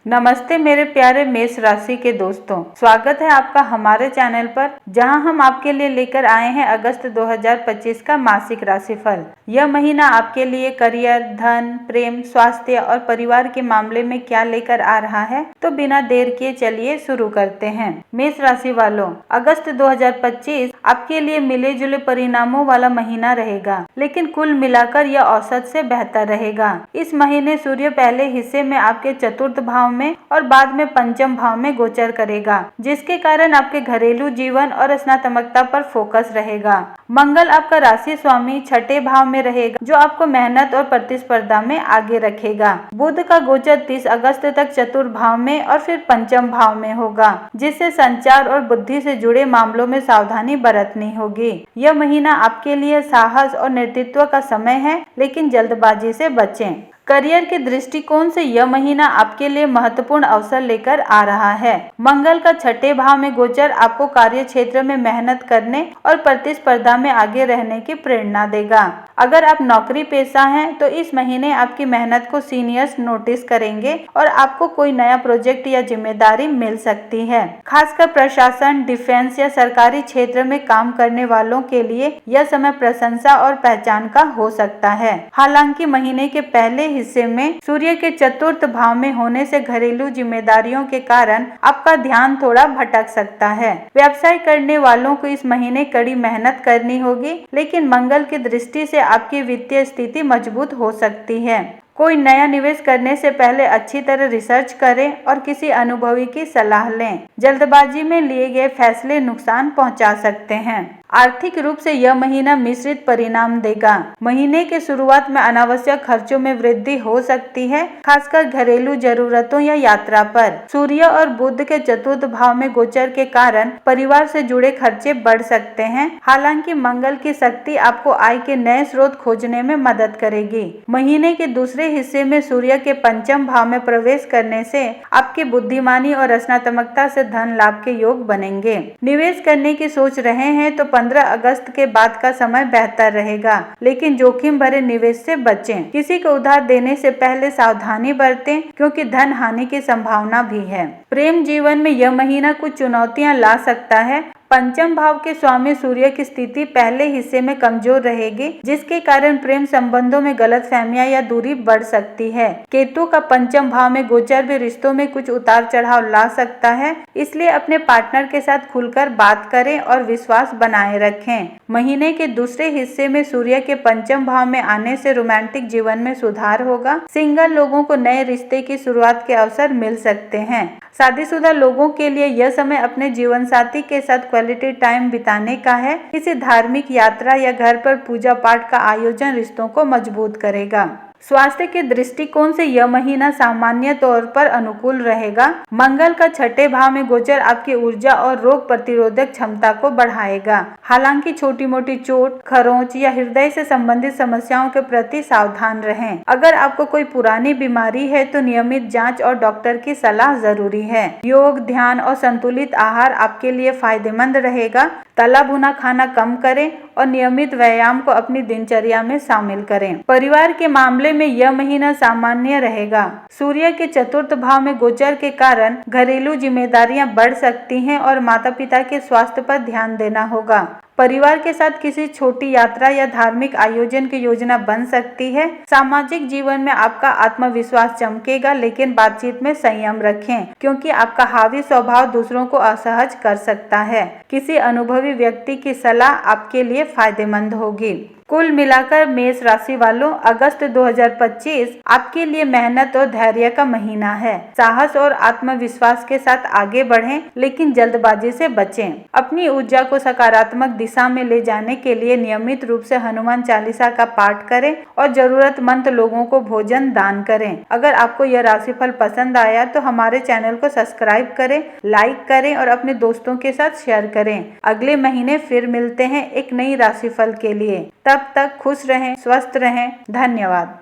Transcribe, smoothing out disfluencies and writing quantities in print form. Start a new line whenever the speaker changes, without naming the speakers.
नमस्ते मेरे प्यारे मेष राशि के दोस्तों, स्वागत है आपका हमारे चैनल पर, जहां हम आपके लिए लेकर आए हैं अगस्त 2025 का मासिक राशिफल। यह महीना आपके लिए करियर, धन, प्रेम, स्वास्थ्य और परिवार के मामले में क्या लेकर आ रहा है, तो बिना देर किए चलिए शुरू करते हैं। मेष राशि वालों, अगस्त 2025 आपके लिए मिले जुले परिणामों वाला महीना रहेगा, लेकिन कुल मिलाकर यह औसत से बेहतर रहेगा। इस महीने सूर्य पहले हिस्से में आपके चतुर्थ भाव में और बाद में पंचम भाव में गोचर करेगा, जिसके कारण आपके घरेलू जीवन और स्नातमकता पर फोकस रहेगा। मंगल आपका राशि स्वामी छठे भाव में रहेगा, जो आपको मेहनत और प्रतिस्पर्धा में आगे रखेगा। बुध का गोचर 30 अगस्त तक चतुर्थ भाव में और फिर पंचम भाव में होगा, जिससे संचार और बुद्धि से जुड़े मामलों में सावधानी बरतनी होगी। यह महीना आपके लिए साहस और नेतृत्व का समय है, लेकिन जल्दबाजी से बचें। करियर के दृष्टिकोण से यह महीना आपके लिए महत्वपूर्ण अवसर लेकर आ रहा है। मंगल का छठे भाव में गोचर आपको कार्य क्षेत्र में मेहनत करने और प्रतिस्पर्धा में आगे रहने की प्रेरणा देगा। अगर आप नौकरी पेशा हैं, तो इस महीने आपकी मेहनत को सीनियर्स नोटिस करेंगे और आपको कोई नया प्रोजेक्ट या जिम्मेदारी मिल सकती है। खासकर प्रशासन, डिफेंस या सरकारी क्षेत्र में काम करने वालों के लिए यह समय प्रशंसा और पहचान का हो सकता है। हालांकि महीने के पहले हिस्से में सूर्य के चतुर्थ भाव में होने से घरेलू जिम्मेदारियों के कारण आपका ध्यान थोड़ा भटक सकता है। व्यवसाय करने वालों को इस महीने कड़ी मेहनत करनी होगी, लेकिन मंगल की दृष्टि से आपकी वित्तीय स्थिति मजबूत हो सकती है। कोई नया निवेश करने से पहले अच्छी तरह रिसर्च करें और किसी अनुभवी की सलाह लें। जल्दबाजी में लिए गए फैसले नुकसान पहुंचा सकते हैं। आर्थिक रूप से यह महीना मिश्रित परिणाम देगा। महीने के शुरुआत में अनावश्यक खर्चों में वृद्धि हो सकती है, खासकर घरेलू जरूरतों या यात्रा पर। सूर्य और बुध के चतुर्थ भाव में गोचर के कारण परिवार से जुड़े खर्चे बढ़ सकते हैं। हालांकि मंगल की शक्ति आपको आय के नए स्रोत खोजने में मदद करेगी। महीने के दूसरे हिस्से में सूर्य के पंचम भाव में प्रवेश करने से आपकी बुद्धिमानी और रचनात्मकता से धन लाभ के योग बनेंगे। निवेश करने की सोच रहे हैं तो 15 अगस्त के बाद का समय बेहतर रहेगा, लेकिन जोखिम भरे निवेश से बचें। किसी को उधार देने से पहले सावधानी बरतें, क्योंकि धन हानि की संभावना भी है। प्रेम जीवन में यह महीना कुछ चुनौतियां ला सकता है। पंचम भाव के स्वामी सूर्य की स्थिति पहले हिस्से में कमजोर रहेगी, जिसके कारण प्रेम संबंधों में गलतफहमियां या दूरी बढ़ सकती है। केतु का पंचम भाव में गोचर भी रिश्तों में कुछ उतार चढ़ाव ला सकता है, इसलिए अपने पार्टनर के साथ खुलकर बात करें और विश्वास बनाए रखें। महीने के दूसरे हिस्से में सूर्य के पंचम भाव में आने से रोमांटिक जीवन में सुधार होगा। सिंगल लोगों को नए रिश्ते की शुरुआत के अवसर मिल सकते हैं। शादीशुदा लोगों के लिए यह समय अपने जीवन साथी के साथ क्वालिटी टाइम बिताने का है। किसी धार्मिक यात्रा या घर पर पूजा पाठ का आयोजन रिश्तों को मजबूत करेगा। स्वास्थ्य के दृष्टिकोण से यह महीना सामान्य तौर पर अनुकूल रहेगा। मंगल का छठे भाव में गोचर आपकी ऊर्जा और रोग प्रतिरोधक क्षमता को बढ़ाएगा। हालांकि छोटी मोटी चोट, खरोंच या हृदय से संबंधित समस्याओं के प्रति सावधान रहें। अगर आपको कोई पुरानी बीमारी है तो नियमित जांच और डॉक्टर की सलाह जरूरी है। योग, ध्यान और संतुलित आहार आपके लिए फायदेमंद रहेगा। तला भुना खाना कम करें और नियमित व्यायाम को अपनी दिनचर्या में शामिल करें। परिवार के मामले में यह महीना सामान्य रहेगा। सूर्य के चतुर्थ भाव में गोचर के कारण घरेलू जिम्मेदारियां बढ़ सकती हैं और माता पिता के स्वास्थ्य पर ध्यान देना होगा। परिवार के साथ किसी छोटी यात्रा या धार्मिक आयोजन की योजना बन सकती है। सामाजिक जीवन में आपका आत्मविश्वास चमकेगा, लेकिन बातचीत में संयम रखें, क्योंकि आपका हावी स्वभाव दूसरों को असहज कर सकता है। किसी अनुभवी व्यक्ति की सलाह आपके लिए फायदेमंद होगी। कुल मिलाकर मेष राशि वालों, अगस्त 2025 आपके लिए मेहनत और धैर्य का महीना है। साहस और आत्मविश्वास के साथ आगे बढ़ें, लेकिन जल्दबाजी से बचें। अपनी ऊर्जा को सकारात्मक दिशा में ले जाने के लिए नियमित रूप से हनुमान चालीसा का पाठ करें और जरूरतमंद लोगों को भोजन दान करें। अगर आपको यह राशिफल पसंद आया तो हमारे चैनल को सब्सक्राइब करें, लाइक करें और अपने दोस्तों के साथ शेयर करें। अगले महीने फिर मिलते हैं एक नई राशिफल के लिए। तब तक खुश रहें, स्वस्थ रहें। धन्यवाद।